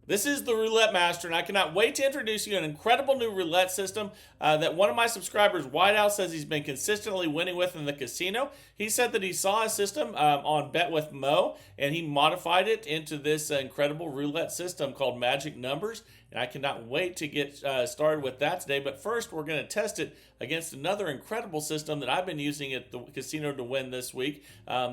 This is the Roulette Master, and I cannot wait to introduce you an incredible new roulette system that one of my subscribers, Whiteout, says he's been consistently winning with in the casino. He said that he saw a system on Bet with Mo, and he modified it into this incredible roulette system called Magic Numbers. And I cannot wait to get started with that today. But first, we're going to test it against another incredible system that I've been using at the casino to win this week.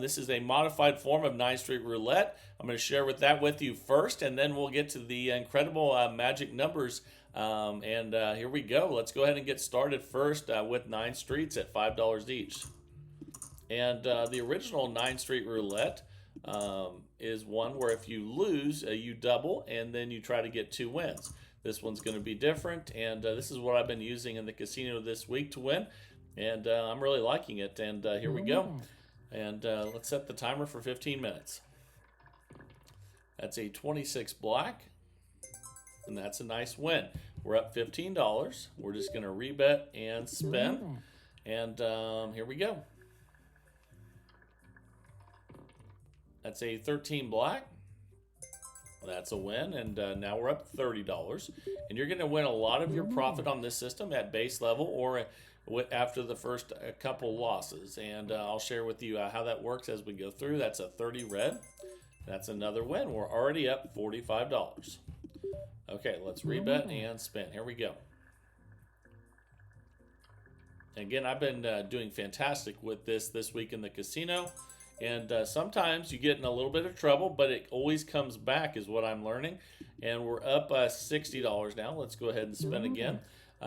This is a modified form of 9th Street Roulette. I'm going to share that with you first, and then we'll get to the incredible magic numbers. Here we go. Let's go ahead and get started first with 9 streets at $5 each. And the original 9th Street Roulette is one where if you lose, you double, and then you try to get 2 wins. This one's going to be different, and this is what I've been using in the casino this week to win, and I'm really liking it. And here we go. And let's set the timer for 15 minutes. That's a 26 black, and that's a nice win. We're up $15. We're just going to rebet and spin, and here we go. That's a 13 black. That's a win, and now we're up $30. And you're going to win a lot of your profit on this system at base level or after the first couple losses. And I'll share with you how that works as we go through. That's a 30 red. That's another win. We're already up $45. Okay, let's rebet and spin. Here we go. Again, I've been doing fantastic with this week in the casino. And sometimes you get in a little bit of trouble, but it always comes back is what I'm learning. And we're up $60 now. Let's go ahead and spin again.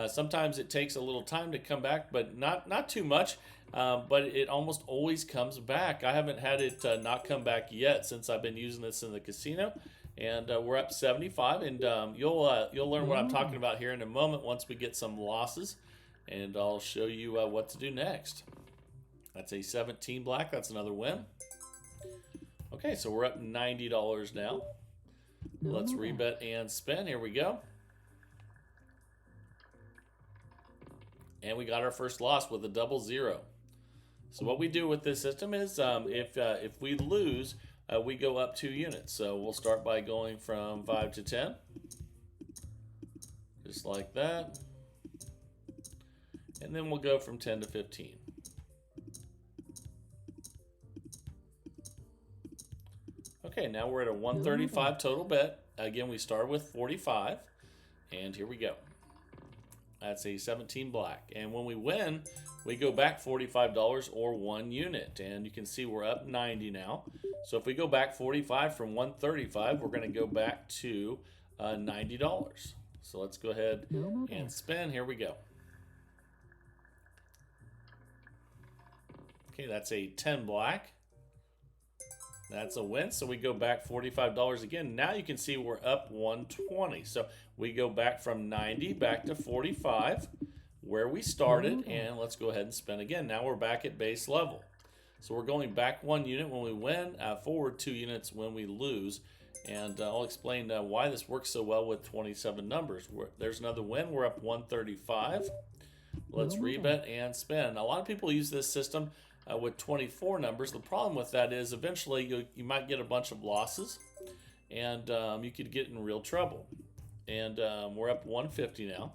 Sometimes it takes a little time to come back, but not too much. But it almost always comes back. I haven't had it not come back yet since I've been using this in the casino. And we're up 75, and you'll learn what I'm talking about here in a moment once we get some losses. And I'll show you what to do next. That's a 17 black. That's another win. Okay, so we're up $90 now. Let's rebet and spin. Here we go. And we got our first loss with a double zero. So what we do with this system is if we lose, we go up 2 units. So we'll start by going from 5 to 10. Just like that. And then we'll go from 10 to 15. Okay, now we're at a 135 total bet. Again, we start with 45, and here we go. That's a 17 black. And when we win, we go back $45 or 1 unit. And you can see we're up 90 now. So if we go back 45 from 135, we're going to go back to $90. So let's go ahead and spin. Here we go. Okay, that's a 10 black. That's a win. So we go back $45 again. Now you can see we're up 120. So we go back from 90 back to 45 where we started. And let's go ahead and spin again. Now we're back at base level. So we're going back 1 unit when we win, forward 2 units when we lose. And I'll explain why this works so well with 27 numbers. There's another win. We're up 135. Let's rebet and spin. A lot of people use this system with 24 numbers. The problem with that is eventually you might get a bunch of losses, and you could get in real trouble. And we're up 150 now.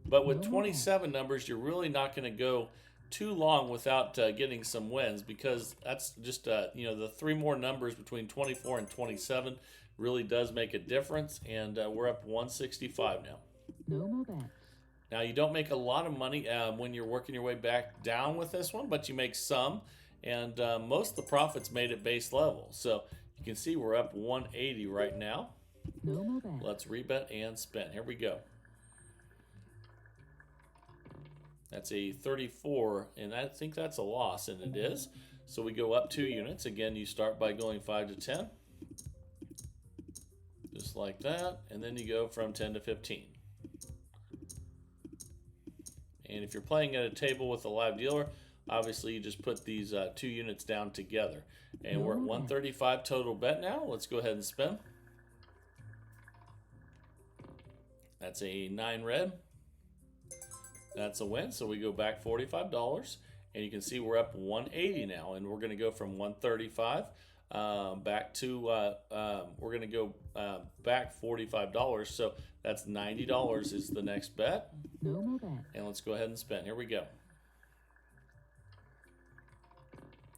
But with 27 numbers, you're really not going to go too long without getting some wins, because that's just the 3 more numbers between 24 and 27 really does make a difference. And we're up 165 now. Now, you don't make a lot of money when you're working your way back down with this one, but you make some, and most of the profits made at base level. So you can see we're up 180 right now. Let's rebet and spin. Here we go. That's a 34, and I think that's a loss, and it is. So we go up 2 units. Again, you start by going 5 to 10. Just like that, and then you go from 10 to 15. And if you're playing at a table with a live dealer, obviously you just put these 2 units down together. And we're at 135 total bet now. Let's go ahead and spin. That's a 9 red. That's a win. So we go back $45. And you can see we're up 180 now. And we're going to go from 135 back to, we're going to go back $45. So that's $90 is the next bet. No more bet. And let's go ahead and spin. Here we go.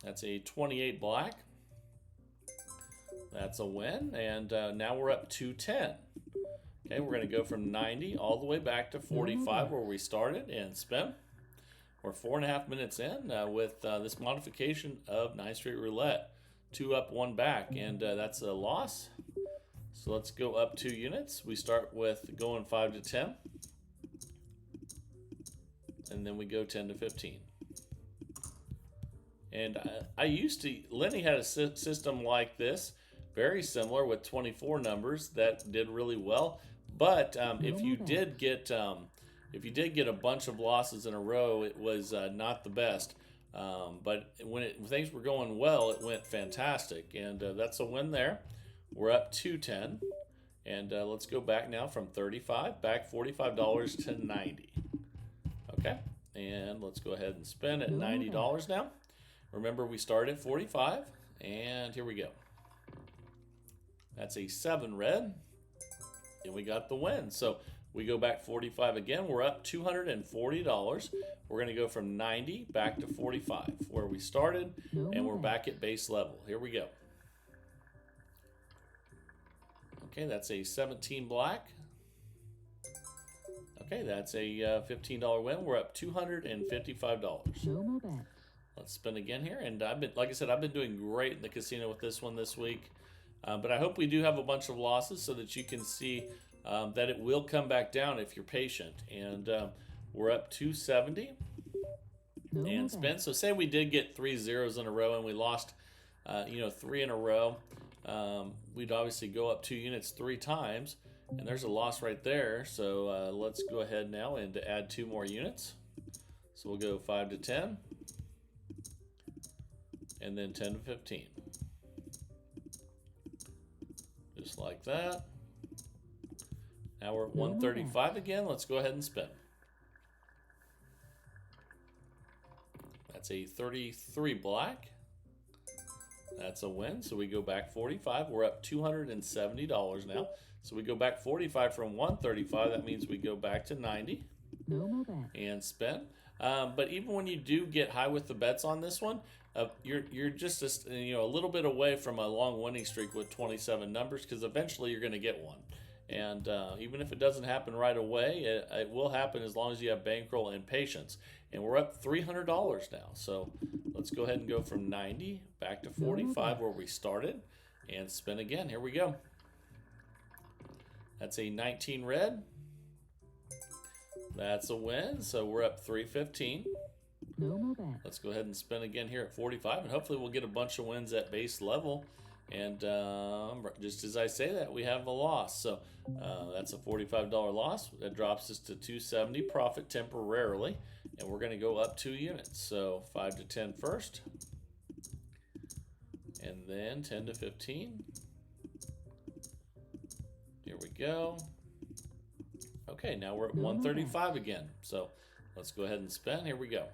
That's a 28 black. That's a win. And now we're up to 10. Okay, we're going to go from 90 all the way back to 45 where we started and spin. We're 4.5 minutes in with this modification of 9 Street Roulette. 2 up, 1 back, and that's a loss. So let's go up 2 units. We start with going 5 to 10. And then we go 10 to 15. And I used to, Lenny had a system like this, very similar with 24 numbers that did really well. But if you did get a bunch of losses in a row, it was not the best. But when things were going well, it went fantastic, and that's a win there. We're up to 10, and let's go back now from 35 back $45 to 90. Okay, and let's go ahead and spin at $90 now. Remember, we started at 45, and here we go. That's a 7 red, and we got the win. So we go back 45 again. We're up $240. We're going to go from 90 back to 45 where we started, and we're back at base level. Here we go. Okay, that's a 17 black. Okay, that's a $15 win. We're up $255. No more bet. Let's spin again here, and like I said, I've been doing great in the casino with this one this week. But I hope we do have a bunch of losses so that you can see that it will come back down if you're patient. And we're up 270 and spin. So say we did get 3 zeros in a row and we lost, 3 in a row. We'd obviously go up 2 units 3 times, and there's a loss right there. So let's go ahead now and add 2 more units. So we'll go 5 to 10, and then 10 to 15. Just like that. Now we're at 135 again. Let's go ahead and spin. That's a 33 black. That's a win. So we go back 45. We're up $270 now. So we go back 45 from 135. That means we go back to 90 and spin. But even when you do get high with the bets on this one, you're just a little bit away from a long winning streak with 27 numbers, because eventually you're going to get one. And even if it doesn't happen right away, it will happen as long as you have bankroll and patience. And we're up $300 now. So let's go ahead and go from 90 back to 45 where we started and spin again. Here we go. That's a 19 red. That's a win. So we're up 315. Let's go ahead and spin again here at 45, and hopefully we'll get a bunch of wins at base level. And just as I say that, we have a loss. So that's a $45 loss. That drops us to 270 profit temporarily, and we're going to go up 2 units. So 5 to 10 first, and then 10 to 15. Here we go. Okay, now we're at 135 again. So let's go ahead and spin. Here we go.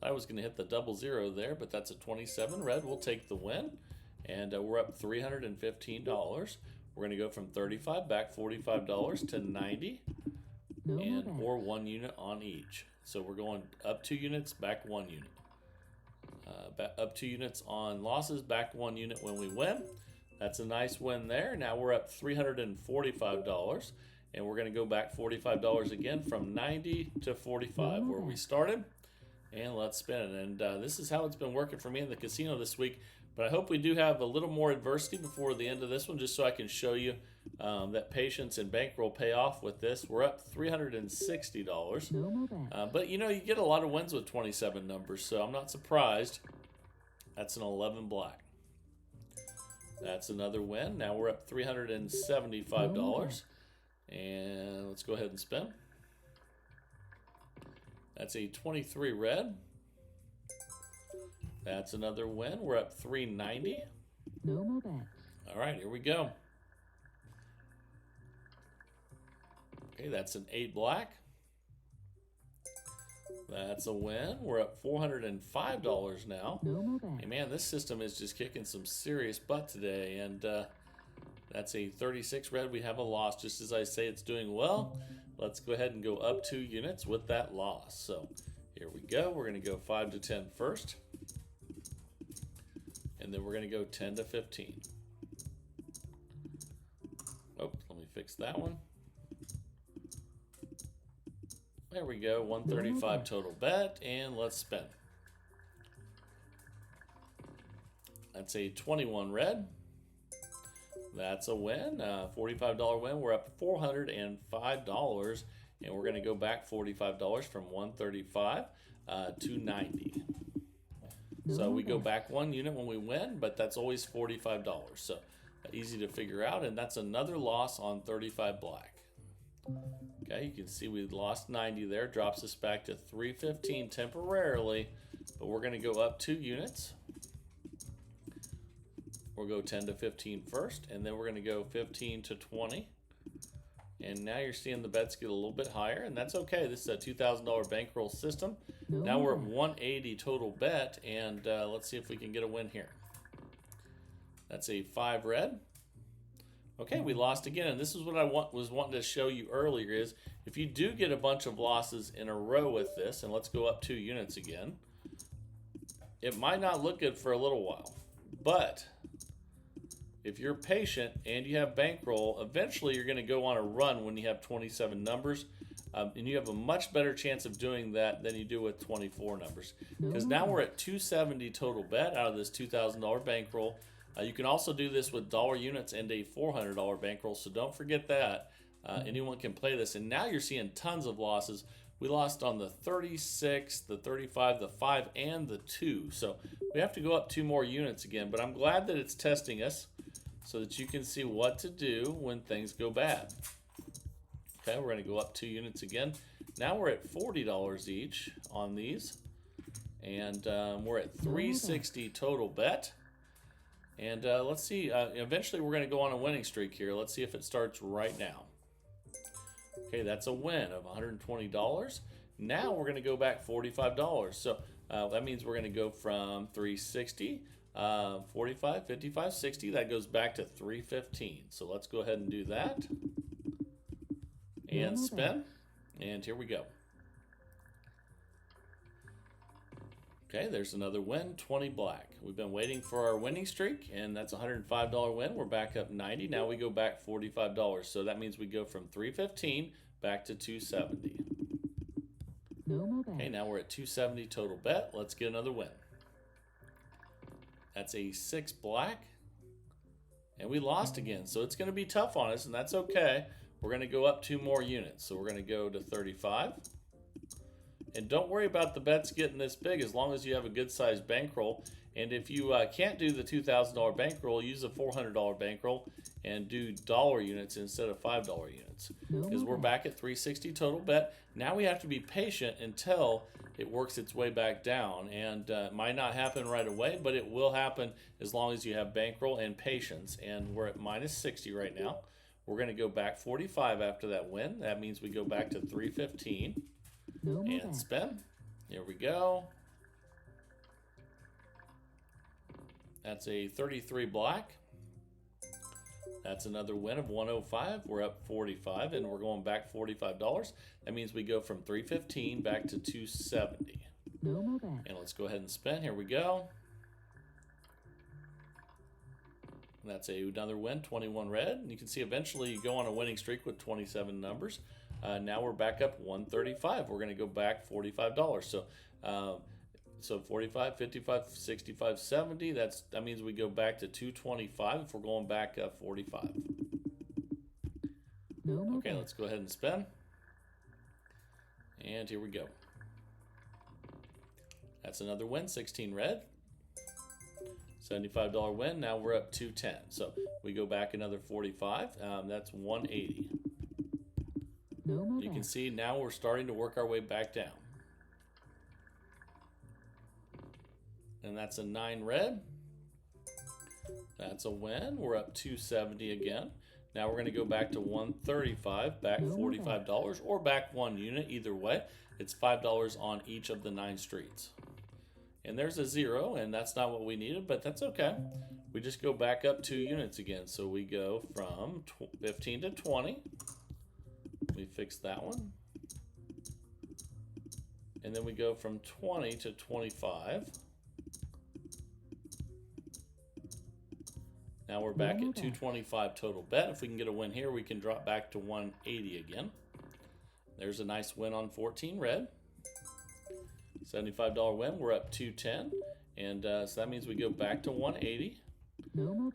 I was going to hit the 00 there, but that's a 27 red. We'll take the win, and we're up $315. We're going to go from 35 back $45 to 90, or 1 unit on each. So we're going up 2 units, back 1 unit. Up 2 units on losses, back 1 unit when we win. That's a nice win there. Now we're up $345, and we're going to go back $45 again from 90 to 45 where we started. And let's spin it. And this is how it's been working for me in the casino this week. But I hope we do have a little more adversity before the end of this one, just so I can show you that patience and bankroll pay off with this. We're up $360. But, you get a lot of wins with 27 numbers, so I'm not surprised. That's an 11 black. That's another win. Now we're up $375. And let's go ahead and spin. That's a 23 red. That's another win. We're up $390. All right, here we go. Okay, that's an 8 black. That's a win. We're up $405 now. No more bets. Hey man, this system is just kicking some serious butt today, and that's a 36 red. We have a loss. Just as I say it's doing well, let's go ahead and go up 2 units with that loss. So here we go. We're going to go 5 to 10 first, and then we're going to go 10 to 15. Oh, let me fix that one. There we go, 135 total bet, and let's spin. That's a 21 red. That's a win, $45 win. We're up $405, and we're going to go back $45 from 135 to 90. So we go back 1 unit when we win, but that's always $45. So easy to figure out, and that's another loss on 35 black. Okay, you can see we lost 90 there, drops us back to 315 temporarily, but we're going to go up 2 units. We'll go 10 to 15 first, and then we're going to go 15 to 20. And now you're seeing the bets get a little bit higher, and that's okay. This is a $2,000 bankroll system. Now we're at 180 total bet, and let's see if we can get a win here. That's a 5 red. Okay, we lost again, and this is what I was wanting to show you earlier is if you do get a bunch of losses in a row with this, and let's go up 2 units again, it might not look good for a little while, but if you're patient and you have bankroll, eventually you're going to go on a run when you have 27 numbers, and you have a much better chance of doing that than you do with 24 numbers. Because now we're at 270 total bet out of this $2,000 bankroll. You can also do this with dollar units and a $400 bankroll, so don't forget that. Anyone can play this, and now you're seeing tons of losses. We lost on the 36, the 35, the 5, and the 2. So we have to go up 2 more units again, but I'm glad that it's testing us so that you can see what to do when things go bad. Okay, we're going to go up 2 units again. Now we're at $40 each on these, and we're at 360 total bet. And let's see, eventually we're going to go on a winning streak here. Let's see if it starts right now. Okay, that's a win of $120. Now we're going to go back $45. So that means we're going to go from 360, 45, 55, 60. That goes back to 315. So let's go ahead and do that. And spin. And here we go. Okay, there's another win, 20 black. We've been waiting for our winning streak, and that's a $105 win. We're back up 90. Now we go back $45. So that means we go from 315 back to 270. Okay, now we're at 270 total bet. Let's get another win. That's a 6 black. And we lost again, so it's going to be tough on us, and that's okay. We're going to go up 2 more units. So we're going to go to 35. And don't worry about the bets getting this big as long as you have a good sized bankroll. And if you can't do the $2,000 bankroll, use a $400 bankroll and do dollar units instead of $5 units. Because we're back at 360 total bet. Now we have to be patient until it works its way back down. And it might not happen right away, but it will happen as long as you have bankroll and patience. And we're at minus 60 right now. We're going to go back 45 after that win. That means we go back to 315. And spin. Here we go. That's a 33 black. That's another win of 105. We're up 45, and we're going back $45. That means we go from 315 back to 270. And let's go ahead and spin. Here we go. That's another win, 21 red. And you can see eventually you go on a winning streak with 27 numbers. Now we're back up 135. We're going to go back $45. So 45, 55, 65, 70. That means we go back to 225 if we're going back 45. Okay, let's go ahead and spin. And here we go. That's another win, 16 red. $75 win. Now we're up 210. So we go back another 45. That's 180. You can see now we're starting to work our way back down. And that's a 9 red. That's a win. We're up 270 again. Now we're going to go back to 135, back $45, or back 1 unit. Either way, it's $5 on each of the 9 streets. And there's a 0, and that's not what we needed, but that's okay. We just go back up 2 units again. So we go from 15 to 20. We fix that one. And then we go from 20 to 25. Now we're back at 225 total bet. If we can get a win here, we can drop back to 180 again. There's a nice win on 14 red. $75 win. We're up 210. And so that means we go back to 180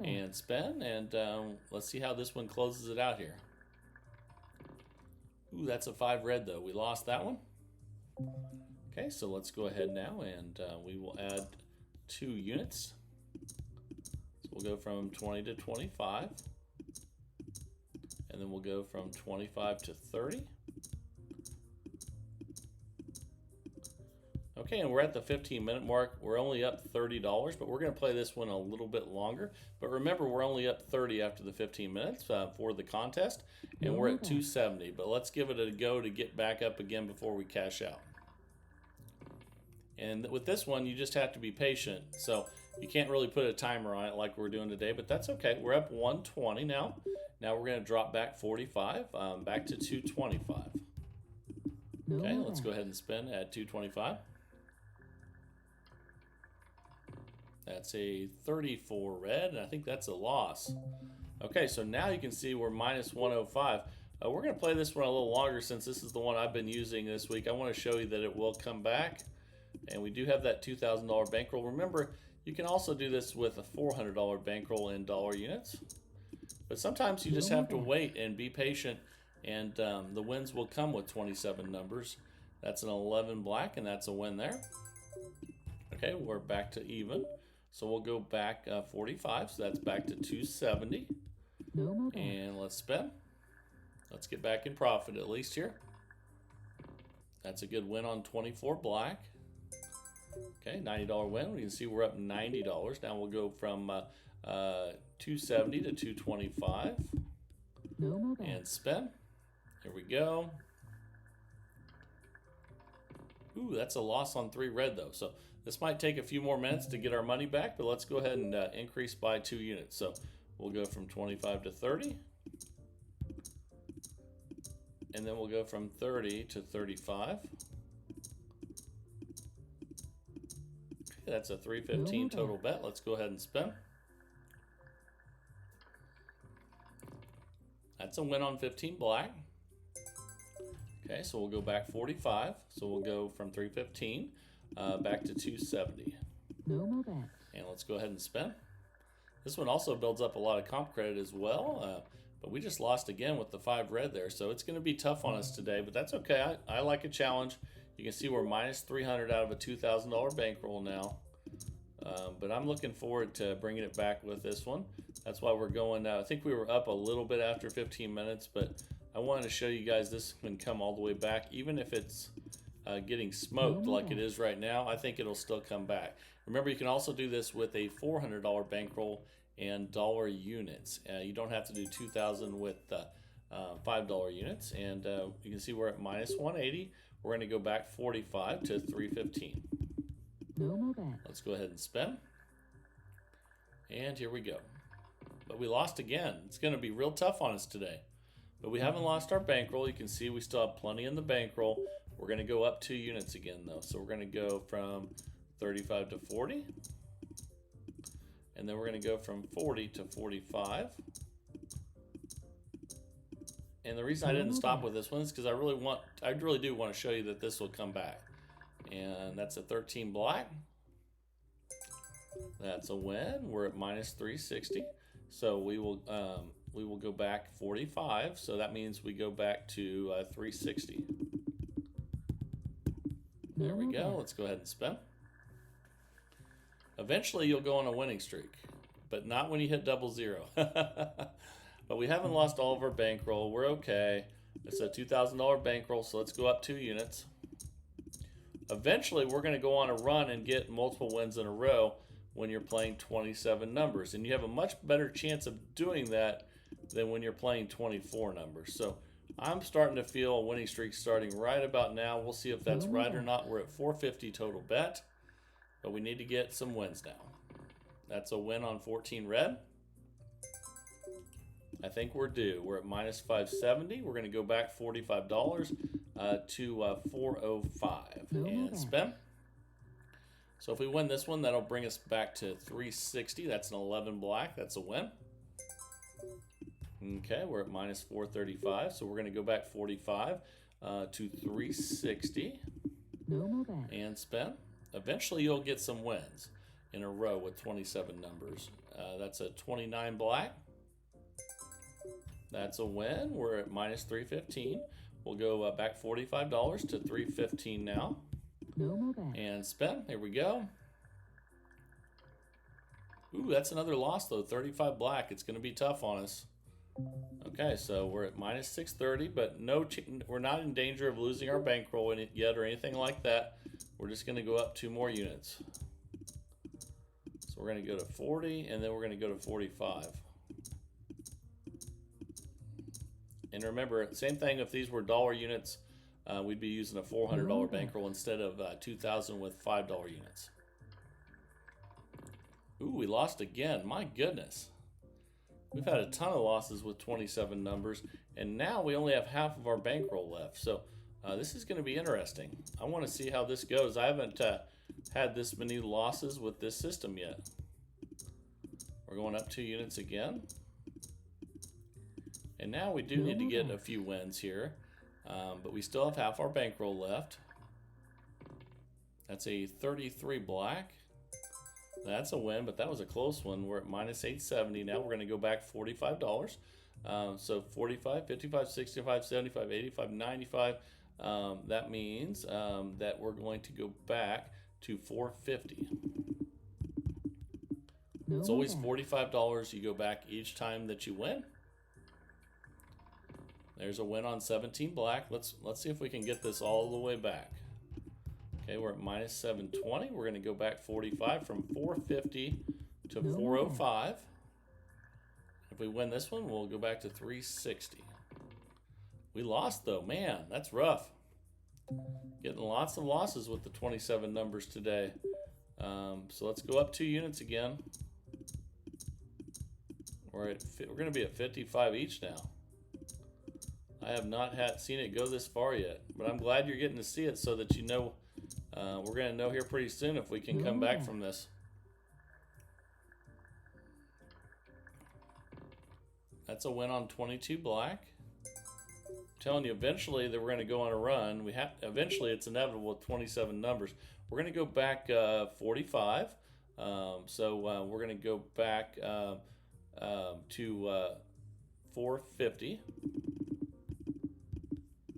and spin. And let's see how this one closes it out here. Ooh, that's a 5 red though. We lost that one. Okay, so let's go ahead now and we will add 2 units. So we'll go from 20 to 25. And then we'll go from 25 to 30. Okay, and we're at the 15-minute mark. We're only up $30, but we're going to play this one a little bit longer. But remember, we're only up 30 after the 15 minutes for the contest, and we're at 270. But let's give it a go to get back up again before we cash out. And with this one, you just have to be patient. So you can't really put a timer on it like we're doing today, but that's okay. We're up 120 now. Now we're going to drop back 45, back to 225. Okay, let's go ahead and spin at 225. That's a 34 red, and I think that's a loss. Okay, so now you can see we're minus 105. We're going to play this one a little longer since this is the one I've been using this week. I want to show you that it will come back. And we do have that $2,000 bankroll. Remember, you can also do this with a $400 bankroll in dollar units. But sometimes you just have to wait and be patient, and the wins will come with 27 numbers. That's an 11 black, and that's a win there. Okay, we're back to even. So we'll go back 45, so that's back to 270. And let's spin. Let's get back in profit at least here. That's a good win on 24 black. Okay, $90 win. We can see we're up $90. Now we'll go from 270 to 225. And spin. Here we go. Ooh, that's a loss on 3 red though. So this might take a few more minutes to get our money back, but let's go ahead and increase by 2 units. So we'll go from 25 to 30. And then we'll go from 30 to 35. Okay, that's a 315 total bet. Let's go ahead and spin. That's a win on 15 black. Okay, so we'll go back 45. So we'll go from 315 back to 270. And let's go ahead and spin. This one also builds up a lot of comp credit as well, but we just lost again with the 5 red there. So it's going to be tough on us today, but that's okay. I like a challenge. You can see we're minus 300 out of a $2,000 bankroll now. But I'm looking forward to bringing it back with this one. That's why we're going now. I think we were up a little bit after 15 minutes, but I wanted to show you guys this can come all the way back. Even if it's getting smoked like it is right now, I think it'll still come back. Remember, you can also do this with a $400 bankroll and dollar units. You don't have to do 2,000 with $5 units. And you can see we're at minus 180. We're going to go back 45 to 315. Let's go ahead and spin. And here we go. But we lost again. It's going to be real tough on us today. But we haven't lost our bankroll. You can see we still have plenty in the bankroll. We're going to go up 2 units again, though. So we're going to go from 35 to 40. And then we're going to go from 40 to 45. And the reason I didn't stop with this one is because I really do want to show you that this will come back. And that's a 13 black. That's a win. We're at minus 360. So we will go back 45. So that means we go back to 360. There we go. Let's go ahead and spin. Eventually you'll go on a winning streak, but not when you hit 00. But we haven't lost all of our bankroll. We're okay. It's a $2,000 bankroll, so let's go up 2 units. Eventually, we're going to go on a run and get multiple wins in a row when you're playing 27 numbers. And you have a much better chance of doing that than when you're playing 24 numbers. So I'm starting to feel a winning streak starting right about now. We'll see if that's right or not. We're at 450 total bet, but we need to get some wins now. That's a win on 14 red. I think we're due. We're at minus 570. We're going to go back $45 to 405 and spin. So if we win this one, that'll bring us back to 360. That's an 11 black. That's a win. Okay, we're at minus 435. So we're going to go back 45 to 360 and spin. Eventually, you'll get some wins in a row with 27 numbers. That's a 29 black. That's a win. We're at minus 315. We'll go back $45 to 315 now. And spin. Here we go. Ooh, that's another loss though. 35 black. It's going to be tough on us. Okay, so we're at minus 630, but we're not in danger of losing our bankroll yet or anything like that. We're just going to go up 2 more units. So we're going to go to 40, and then we're going to go to 45. And remember, same thing if these were dollar units, we'd be using a $400 bankroll instead of 2,000 with $5 units. Ooh, we lost again. My goodness. We've had a ton of losses with 27 numbers, and now we only have half of our bankroll left. So this is going to be interesting. I want to see how this goes. I haven't had this many losses with this system yet. We're going up 2 units again. And now we do need to get a few wins here, but we still have half our bankroll left. That's a 33 black. That's a win, but that was a close one. We're at minus 870 now. We're going to go back $45. So 45, 55, 65, 75, 85, 95. That means that we're going to go back to 450. It's always $45 you go back each time that you win. There's a win on 17 black. Let's see if we can get this all the way back. Okay, we're at minus 720. We're going to go back 45 from 450 to 405. If we win this one, we'll go back to 360. We lost though. Man, that's rough. Getting lots of losses with the 27 numbers today. So let's go up 2 units again. We're going to be at 55 each now. I have not seen it go this far yet, but I'm glad you're getting to see it so that you know we're going to know here pretty soon if we can come back from this. That's a win on 22 black. I'm telling you, eventually that we're going to go on a run. Eventually, it's inevitable with 27 numbers. We're going to go back 45. So we're going to go back to 450.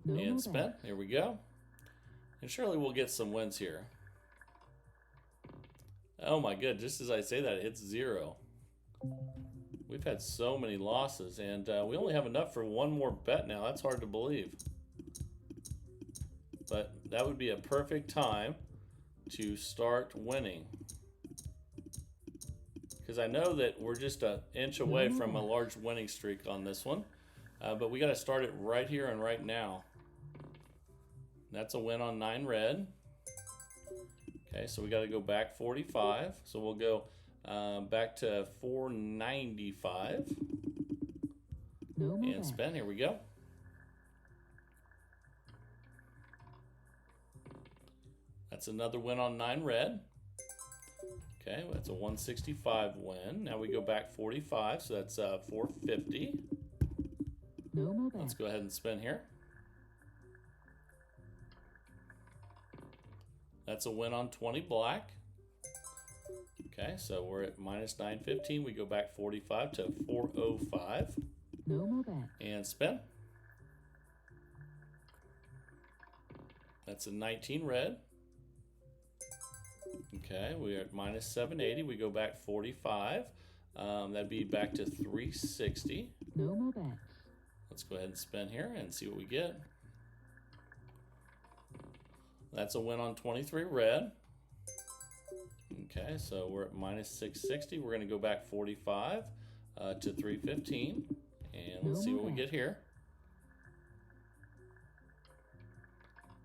And spin. Here we go. And surely we'll get some wins here. Oh my good, just as I say that, it's 0. We've had so many losses, and we only have enough for 1 more bet now. That's hard to believe. But that would be a perfect time to start winning. Because I know that we're just an inch away from a large winning streak on this one. But we got to start it right here and right now. That's a win on 9 red. Okay, so we got to go back 45. So we'll go back to 495. And spin. Here we go. That's another win on 9 red. Okay, that's a 165 win. Now we go back 45, so that's 450. Let's go ahead and spin here. That's a win on 20 black. Okay, so we're at minus 915. We go back 45 to 405. And spin. That's a 19 red. Okay, we're at minus 780. We go back 45. That'd be back to 360. Let's go ahead and spin here and see what we get. That's a win on 23 red. Okay, so we're at minus 660. We're going to go back 45 to 315 And let's see what we get here.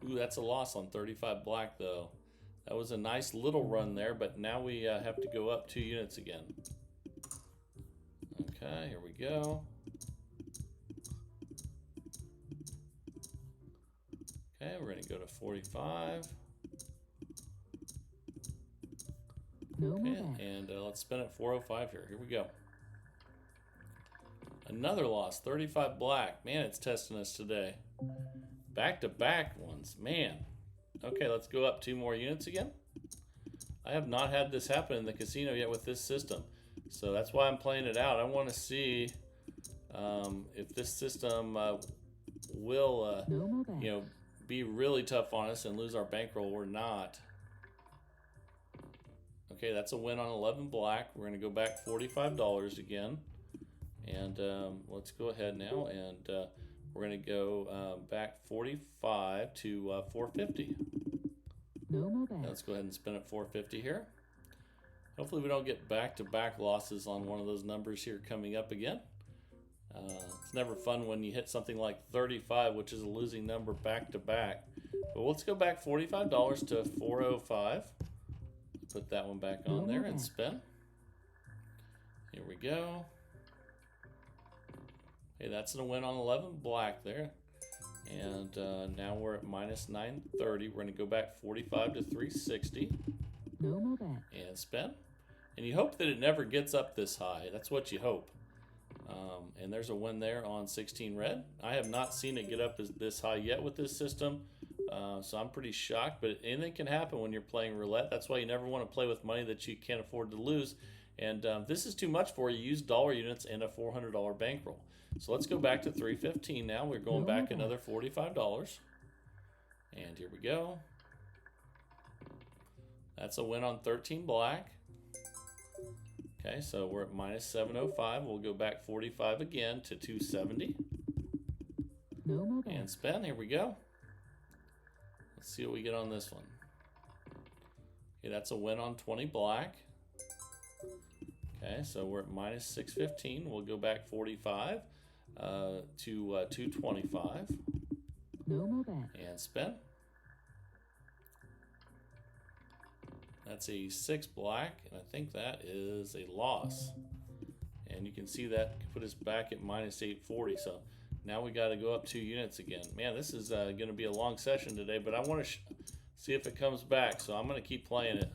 Ooh, that's a loss on 35 black, though. That was a nice little run there, but now we have to go up 2 units again. Okay, here we go. Okay, we're going to go to 45. Okay, and let's spin at 405 here. Here we go. Another loss, 35 black. Man, it's testing us today. Back-to-back ones, man. Okay, let's go up 2 more units again. I have not had this happen in the casino yet with this system, so that's why I'm playing it out. I want to see if this system will, you know, be really tough on us and lose our bankroll or not. Okay, that's a win on 11 black. We're going to go back $45 again. And let's go ahead now, and we're going to go back 45 to 450. Let's go ahead and spin at 450 here. Hopefully we don't get back-to-back losses on one of those numbers here coming up again. It's never fun when you hit something like 35, which is a losing number back-to-back. But let's go back $45 to 405. Put that one back on there and spin. Here we go. Okay, that's a win on 11 black there. And now we're at minus 930. We're going to go back 45 to 360. And spin. And you hope that it never gets up this high. That's what you hope. And there's a win there on 16 red. I have not seen it get up this high yet with this system. So I'm pretty shocked. But anything can happen when you're playing roulette. That's why you never want to play with money that you can't afford to lose. And this is too much for you. Use dollar units and a $400 bankroll. So let's go back to 315 now. We're going back another $45. And here we go. That's a win on 13 black. Okay, so we're at minus 705. We'll go back 45 again to 270. And spin. Here we go. Let's see what we get on this one. Okay, that's a win on 20 black. Okay, so we're at minus 615. We'll go back 45 to 225. And spin. That's a 6 black, and I think that is a loss. And you can see that put us back at minus 840. So now we got to go up 2 units again. Man, this is going to be a long session today, but I want to see if it comes back. So I'm going to keep playing it.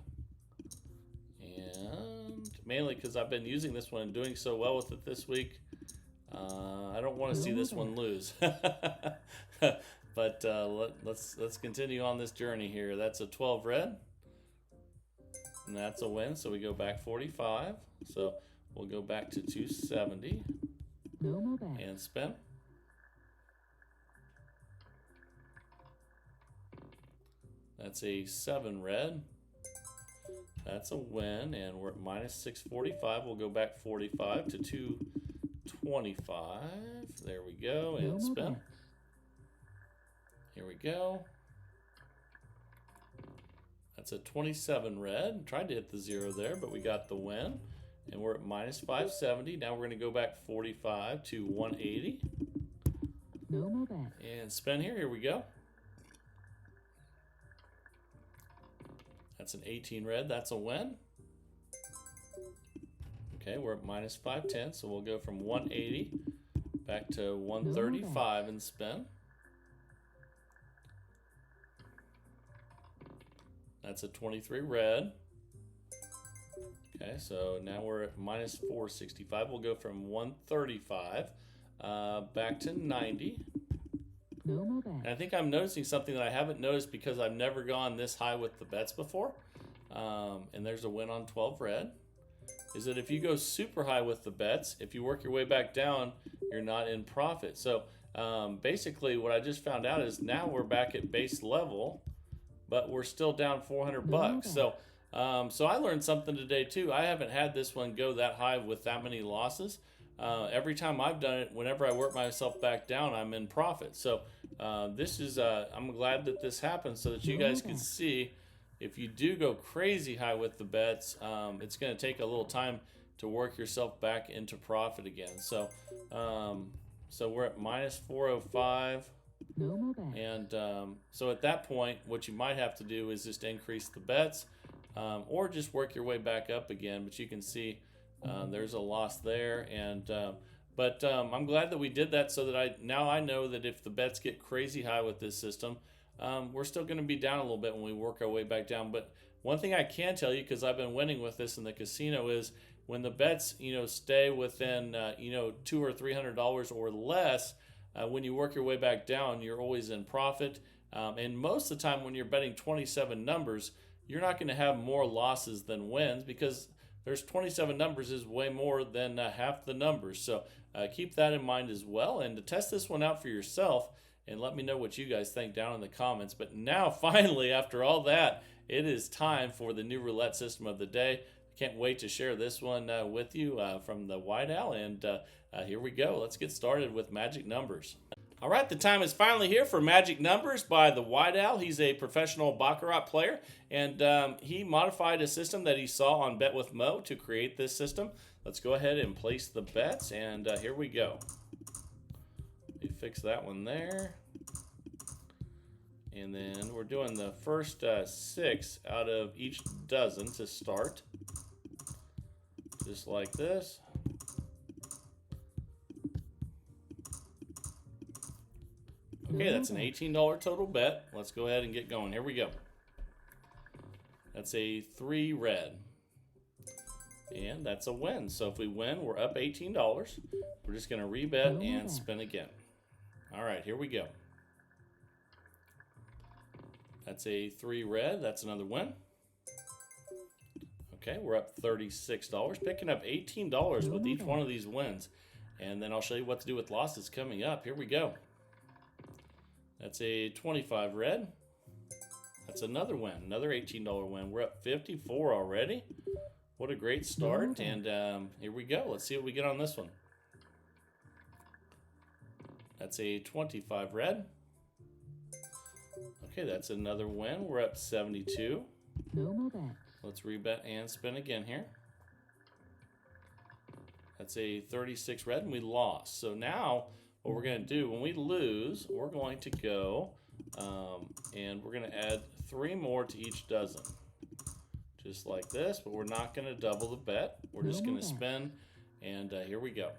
And mainly because I've been using this one and doing so well with it this week. I don't want to see this one lose. But let's continue on this journey here. That's a 12 red. And that's a win, so we go back 45. So we'll go back to 270. And spin. That's a 7 red. That's a win, and we're at minus 645. We'll go back 45 to 225. There we go, and spin. Here we go. That's a 27 red. Tried to hit the 0 there, but we got the win. And we're at minus 570. Now we're going to go back 45 to 180. And spin here. Here we go. That's an 18 red. That's a win. Okay, we're at minus 510. So we'll go from 180 back to 135 and spin. That's a 23 red. Okay, so now we're at minus 465. We'll go from 135 back to 90. And I think I'm noticing something that I haven't noticed because I've never gone this high with the bets before. And there's a win on 12 red. Is that if you go super high with the bets, if you work your way back down, you're not in profit. So basically what I just found out is now we're back at base level, but we're still down 400 bucks. So so I learned something today too. I haven't had this one go that high with that many losses. Every time I've done it, whenever I work myself back down, I'm in profit. So this is, I'm glad that this happened so that you guys can see if you do go crazy high with the bets, it's going to take a little time to work yourself back into profit again. So, so we're at minus 405. No more bets. And so at that point, what you might have to do is just increase the bets, or just work your way back up again. But you can see there's a loss there, and but I'm glad that we did that, so that now I know that if the bets get crazy high with this system, we're still going to be down a little bit when we work our way back down. But one thing I can tell you, because I've been winning with this in the casino, is when the bets stay within $200 or $300 or less. When you work your way back down, you're always in profit. And most of the time when you're betting 27 numbers, you're not going to have more losses than wins, because there's 27 numbers is way more than half the numbers. So keep that in mind as well. And to test this one out for yourself, and let me know what you guys think down in the comments. But now, finally, after all that, it is time for the new roulette system of the day. Can't wait to share this one with you from the White Owl. And here we go. Let's get started with Magic Numbers. All right, the time is finally here for Magic Numbers by the White Owl. He's a professional Baccarat player, and he modified a system that he saw on Bet with Mo to create this system. Let's go ahead and place the bets, and here we go. Let me fix that one there. And then we're doing the first 6 out of each dozen to start. Just like this. Okay, that's an $18 total bet. Let's go ahead and get going. Here we go. That's a 3 red. And that's a win. So if we win, we're up $18. We're just going to rebet and spin again. All right, here we go. That's a 3 red. That's another win. Okay, we're up $36, picking up $18 with each one of these wins. And then I'll show you what to do with losses coming up. Here we go. That's a 25 red. That's another win, another $18 win. We're up 54 already. What a great start. And here we go. Let's see what we get on this one. That's a 25 red. Okay, that's another win. We're up 72. No more bets. Let's rebet and spin again here. That's a 36 red, and we lost. So now what we're going to do, when we lose, we're going to go and we're going to add 3 more to each dozen. Just like this, but we're not going to double the bet. We're just going to spin, and here we go.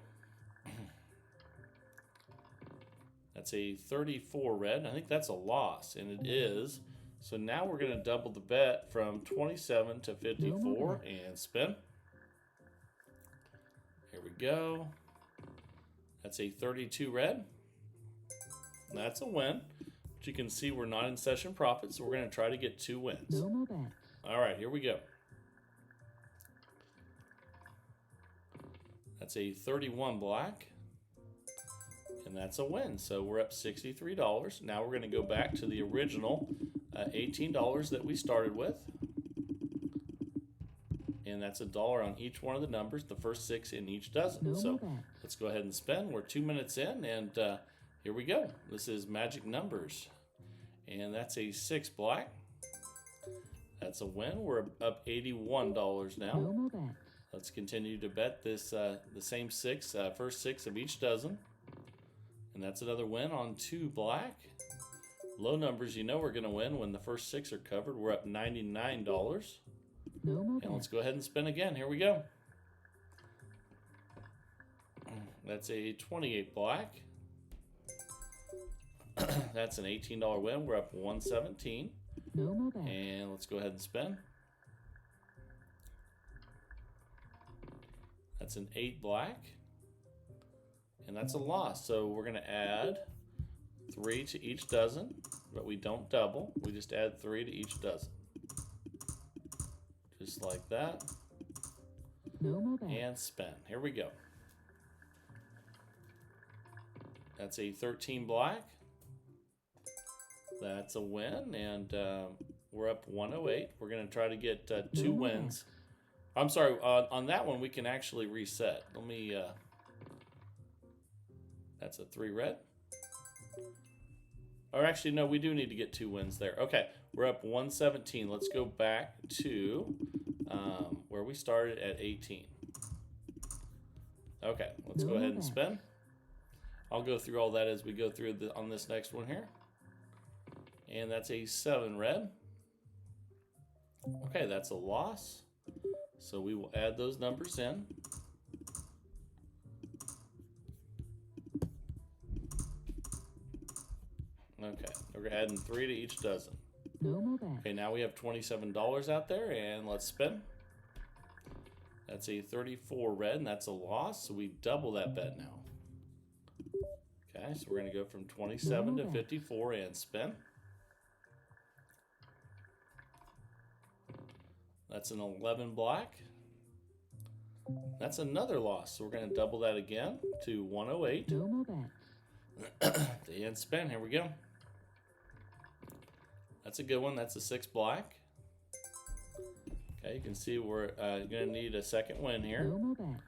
That's a 34 red. I think that's a loss, and it is. So now we're going to double the bet from 27 to 54 and spin. Here we go. That's a 32 red. That's a win. But you can see we're not in session profit, so we're going to try to get 2 wins. No more bets. All right, here we go. That's a 31 black. And that's a win. So we're up $63. Now we're going to go back to the original $18 that we started with. And that's $1 on each one of the numbers, the first 6 in each dozen. So let's go ahead and spin. We're 2 minutes in, and here we go. This is Magic Numbers. And that's a 6 black. That's a win. We're up $81 now. No more bets. Let's continue to bet this the same 6, first 6 of each dozen. And that's another win on 2 black. Low numbers, you know we're going to win when the first 6 are covered. We're up $99. No more and let's go ahead and spin again. Here we go. That's a 28 black. That's an $18 win. We're up $117. No more bets. And let's go ahead and spin. That's an 8 black. And that's a loss. So we're going to add 3 to each dozen, but we don't double. We just add 3 to each dozen. Just like that. No more bets. And spin. Here we go. That's a 13 black. That's a win, and we're up 108. We're going to try to get 2 wins. I'm sorry, on that one we can actually reset. Let me, that's a 3 red. Or actually, no, we do need to get 2 wins there. Okay, we're up 117. Let's go back to where we started at 18. Okay, let's No go ahead and more spin. I'll go through all that as we go through on this next one here. And that's a 7 red. Okay, that's a loss. So we will add those numbers in. Okay, we're adding 3 to each dozen. No more bets. Okay, now we have $27 out there, and let's spin. That's a 34 red, and that's a loss, so we double that bet now. Okay, so we're going to go from 27 to 54 and spin. That's an 11 black. That's another loss, so we're going to double that again to 108. No more bets. And spin, here we go. That's a good one, that's a 6 black. Okay, you can see we're going to need a second win here No more bets.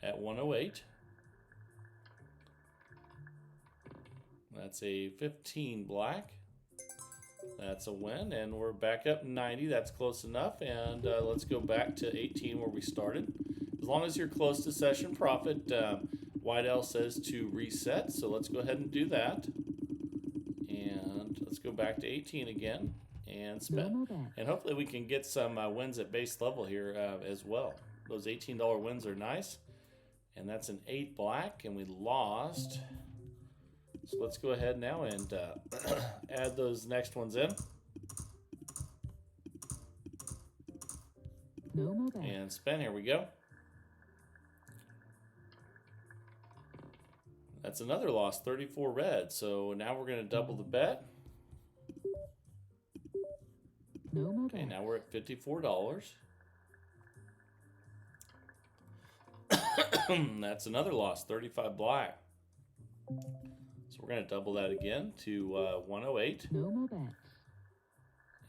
at 108. That's a 15 black. That's a win, and we're back up 90. That's close enough, and let's go back to 18 where we started. As long as you're close to session profit, White L says to reset, so let's go ahead and do that. And let's go back to 18 again and No spin. more bets. And hopefully we can get some wins at base level here as well. Those $18 wins are nice. And that's an 8 black, and we lost. So let's go ahead now and add those next ones in. No more bets. And spin, here we go. That's another loss, 34 red. So now we're going to double the bet. No more Okay, bets. now we're at $54. That's another loss, 35 black. So we're going to double that again to 108. No more bets.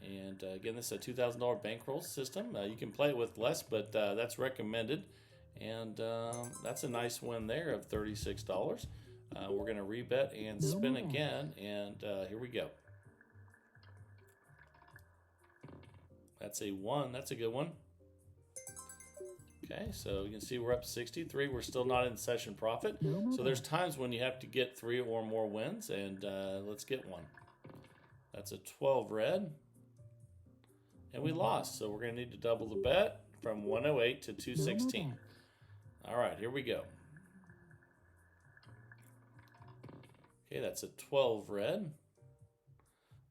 And again, this is a $2,000 bankroll system. You can play it with less, but that's recommended. And that's a nice win there of $36. We're going to rebet and No spin more bets. again. And here we go. That's a 1. That's a good one. Okay, so you can see we're up 63. We're still not in session profit. No more So there's bets. times when you have to get 3 or more wins, and let's get one. That's a 12 red. And we lost, so we're going to need to double the bet from 108 to No more 216. bets. All right, here we go. Okay, that's a 12 red.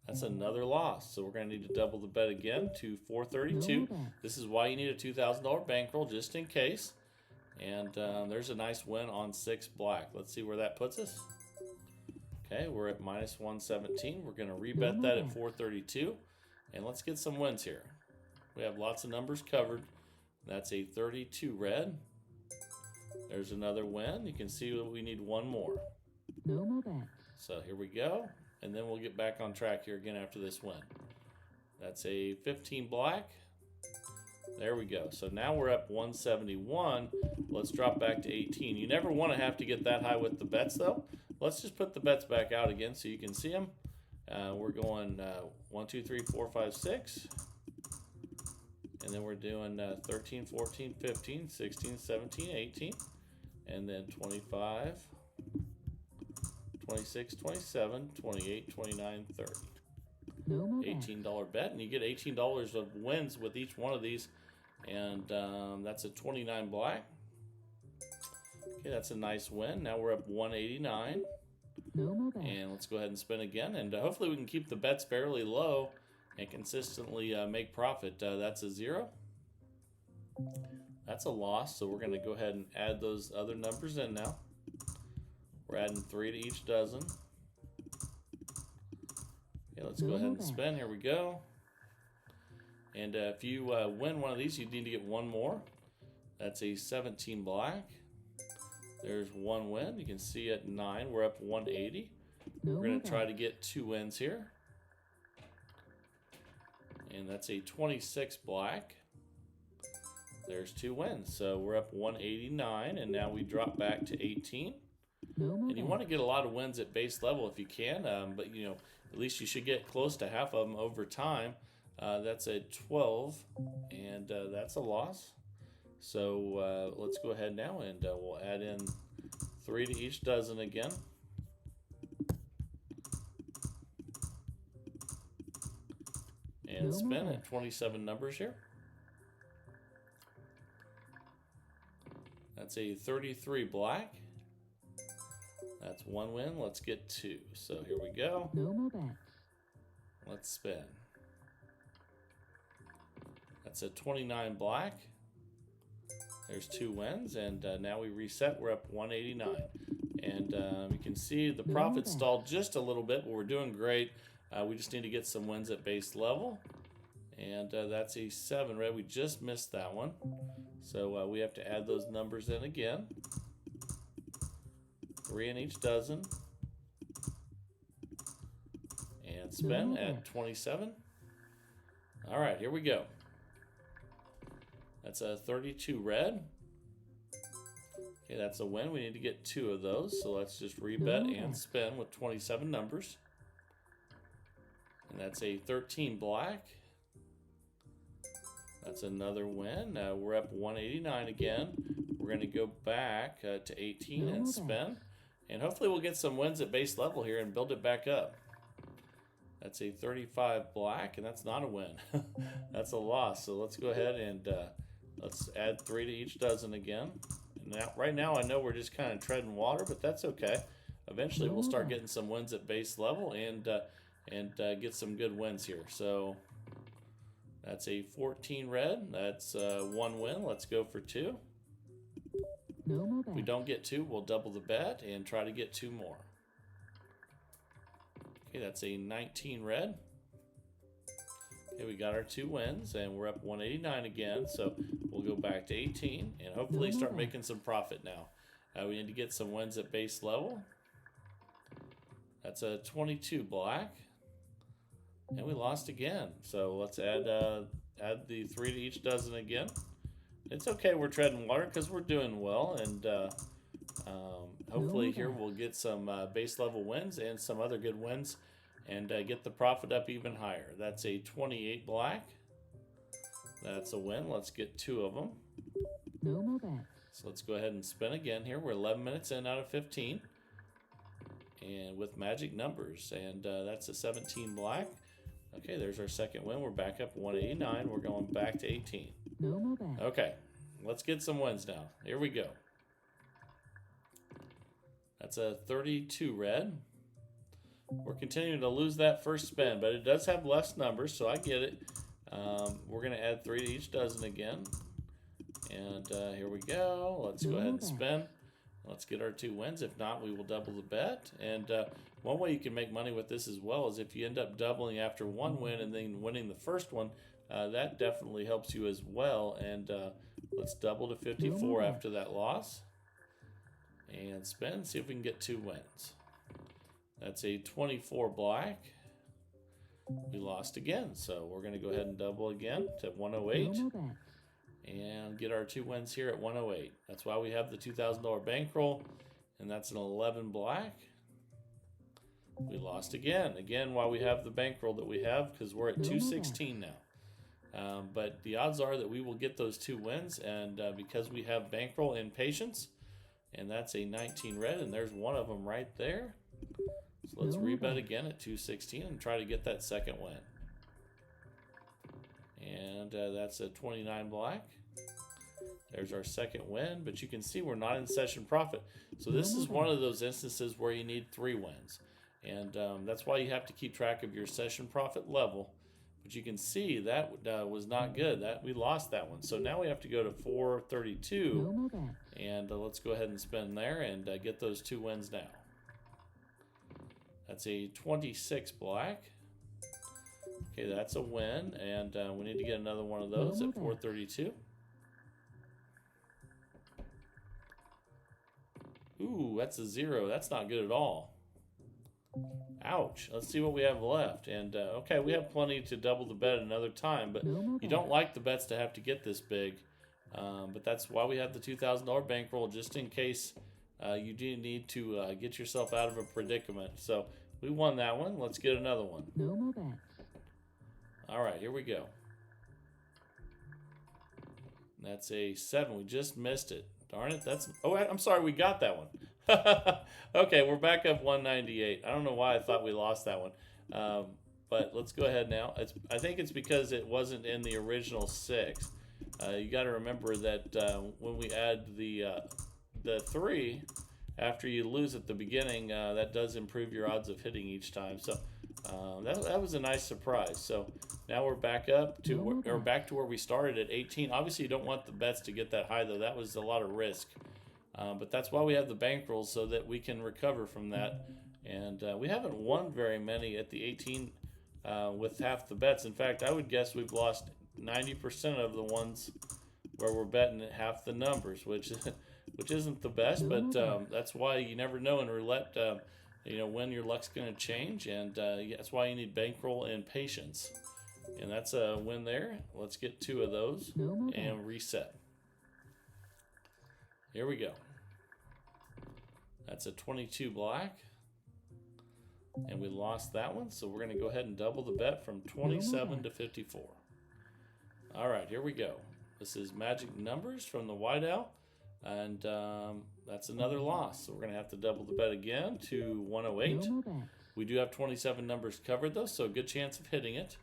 That's another loss, so we're going to need to double the bet again to No 432. more bets. This is why you need a $2,000 bankroll just in case. And there's a nice win on 6 black. Let's see where that puts us. Okay, we're at minus 117. We're going to rebet more that at bets. 432. And let's get some wins here. We have lots of numbers covered. That's a 32 red. There's another win. You can see we need one more. No more bets. So here we go. And then we'll get back on track here again after this win. That's a 15 black. There we go. So now we're up 171. Let's drop back to 18. You never want to have to get that high with the bets, though. Let's just put the bets back out again so you can see them. We're going 1, 2, 3, 4, 5, 6. And then we're doing 13, 14, 15, 16, 17, 18. And then 25. 26, 27, 28, 29, 30. No more bets. $18 bet, and you get $18 of wins with each one of these. And that's a 29 black. Okay, that's a nice win. Now we're up 189. No more bets. And let's go ahead and spin again. And hopefully we can keep the bets fairly low and consistently make profit. That's a 0. That's a loss, so we're going to go ahead and add those other numbers in now. We're adding 3 to each dozen. Okay, let's go ahead and spin. Here we go. And if you win one of these, you need to get one more. That's a 17 black. There's one win. You can see at 9, we're up 180. No We're going more to try to bets. get 2 wins here. And that's a 26 black. There's 2 wins. So we're up 189, and now we drop back to 18. No more And you want to get a lot of wins at base level if you can, but you know, at least you should get close to half of them over time. That's a 12, and that's a loss. So let's go ahead now and we'll add in 3 to each dozen again. And spin at 27 numbers here. That's a 33 black. That's 1 win. Let's get 2. So here we go. No more bets. Let's spin. That's a 29 black. There's 2 wins, and now we reset. We're up 189. And you can see the profit stalled just a little bit, but we're doing great. We just need to get some wins at base level. And that's a 7 red. We just missed that one. So we have to add those numbers in again. 3 in each dozen. And spin at 27. All right, here we go. That's a 32 red. Okay, that's a win. We need to get 2 of those. So let's just rebet and spin with 27 numbers. And that's a 13 black. That's another win. We're up 189 again. We're going to go back to 18 and spin. And hopefully we'll get some wins at base level here and build it back up. That's a 35 black, and that's not a win. That's a loss. So let's go ahead and let's add 3 to each dozen again. And now, right now I know we're just kind of treading water, but that's okay. Eventually we'll start getting some wins at base level and get some good wins here. So that's a 14 red. That's 1 win. Let's go for 2. If we don't get 2, we'll double the bet and try to get 2 more. Okay, that's a 19 red. Okay, we got our 2 wins, and we're up 189 again. So we'll go back to 18 and hopefully start making some profit now. We need to get some wins at base level. That's a 22 black. And we lost again. So let's add the 3 to each dozen again. It's okay, we're treading water because we're doing well, and hopefully here we'll get some base level wins and some other good wins and get the profit up even higher. That's a 28 black. That's a win. Let's get 2 of them. No more bets. So let's go ahead and spin again here. We're 11 minutes in out of 15. And with magic numbers. And that's a 17 black. Okay, there's our second win. We're back up 189. We're going back to 18. No more bets. Okay, let's get some wins now. Here we go. That's a 32 red. We're continuing to lose that first spin, but it does have less numbers, so I get it. We're going to add 3 to each dozen again. And here we go. Let's go ahead and spin. Let's get our 2 wins. If not, we will double the bet. And one way you can make money with this as well is if you end up doubling after 1 win and then winning the first one, that definitely helps you as well. And let's double to 54 after that loss. And spin, see if we can get 2 wins. That's a 24 black. We lost again, so we're going to go ahead and double again to 108. And get our 2 wins here at 108. That's why we have the $2,000 bankroll, and that's an 11 black. We lost again. Again, why we have the bankroll that we have, because we're at 216 now. But the odds are that we will get those 2 wins, and because we have bankroll and patience, and that's a 19 red, and there's one of them right there. So let's rebet again at 216 and try to get that second win. And that's a 29 black. There's our second win, but you can see we're not in session profit. So this is one of those instances where you need 3 wins. And that's why you have to keep track of your session profit level. But you can see that was not good. That we lost that one. So now we have to go to 432. And let's go ahead and spin there and get those 2 wins now. That's a 26 black. Okay, that's a win, and we need to get another one of those at 432. Ooh, that's a 0. That's not good at all. Ouch. Let's see what we have left. And, okay, we have plenty to double the bet another time, but you don't like the bets to have to get this big. But that's why we have the $2,000 bankroll, just in case you do need to get yourself out of a predicament. So we won that one. Let's get another one. No more bets. All right, here we go. That's a 7. We just missed it. Darn it. I'm sorry. We got that one. Okay, we're back up 198. I don't know why I thought we lost that one. But let's go ahead now. I think it's because it wasn't in the original 6. You got to remember that when we add the 3 after you lose at the beginning, that does improve your odds of hitting each time. So that was a nice surprise. So now we're back up to back to where we started at 18. Obviously, you don't want the bets to get that high, though. That was a lot of risk. But that's why we have the bankrolls, so that we can recover from that. And we haven't won very many at the 18 with half the bets. In fact, I would guess we've lost 90% of the ones where we're betting at half the numbers, which isn't the best, but that's why you never know in roulette, when your luck's going to change, and that's why you need bankroll and patience. And that's a win there. Let's get 2 of those and reset. Here we go. That's a 22 black. And we lost that one, so we're going to go ahead and double the bet from 27 to 54. All right, here we go. This is magic numbers from the whiteout, and that's another loss. So we're going to have to double the bet again to 108. We do have 27 numbers covered, though, so a good chance of hitting it.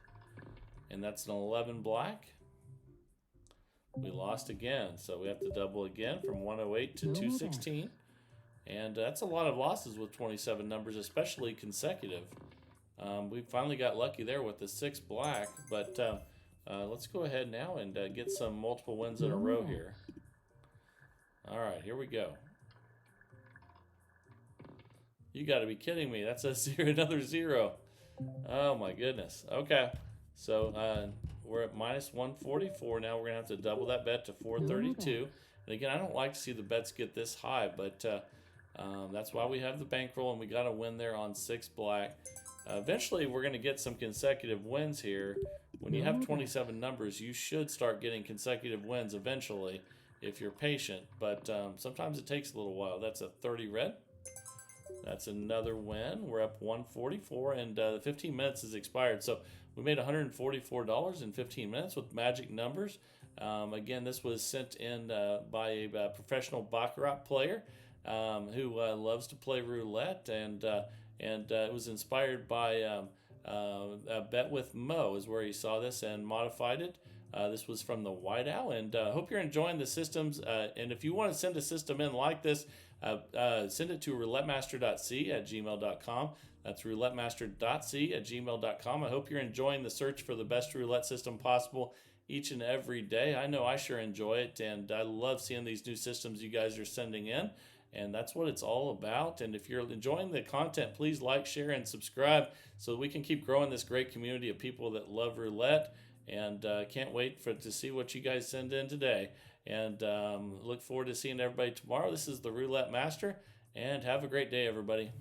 And that's an 11 black. We lost again, so we have to double again from 108 to 216. And that's a lot of losses with 27 numbers, especially consecutive. We finally got lucky there with the 6 black, but let's go ahead now and get some multiple wins in a row here. All right, here we go. You got to be kidding me. That's another 0. Oh, my goodness. Okay, so we're at minus 144 now. We're going to have to double that bet to 432. And again, I don't like to see the bets get this high, but that's why we have the bankroll, and we got to win there on 6 black. Eventually, we're going to get some consecutive wins here. When you have 27 numbers, you should start getting consecutive wins eventually if you're patient, but sometimes it takes a little while. That's a 30 red. That's another win. We're up 144, and the 15 minutes has expired. So we made $144 in 15 minutes with magic numbers. Again, this was sent in by a professional baccarat player who loves to play roulette, and it was inspired by Bet with Mo is where he saw this and modified it. This was from the White Owl, and I hope you're enjoying the systems. And if you want to send a system in like this, send it to roulettemaster.c@gmail.com. That's roulettemaster.c@gmail.com. I hope you're enjoying the search for the best roulette system possible each and every day. I know I sure enjoy it, and I love seeing these new systems you guys are sending in. And that's what it's all about. And if you're enjoying the content, please like, share, and subscribe so we can keep growing this great community of people that love roulette. And can't wait to see what you guys send in today. And look forward to seeing everybody tomorrow. This is the Roulette Master, and have a great day, everybody.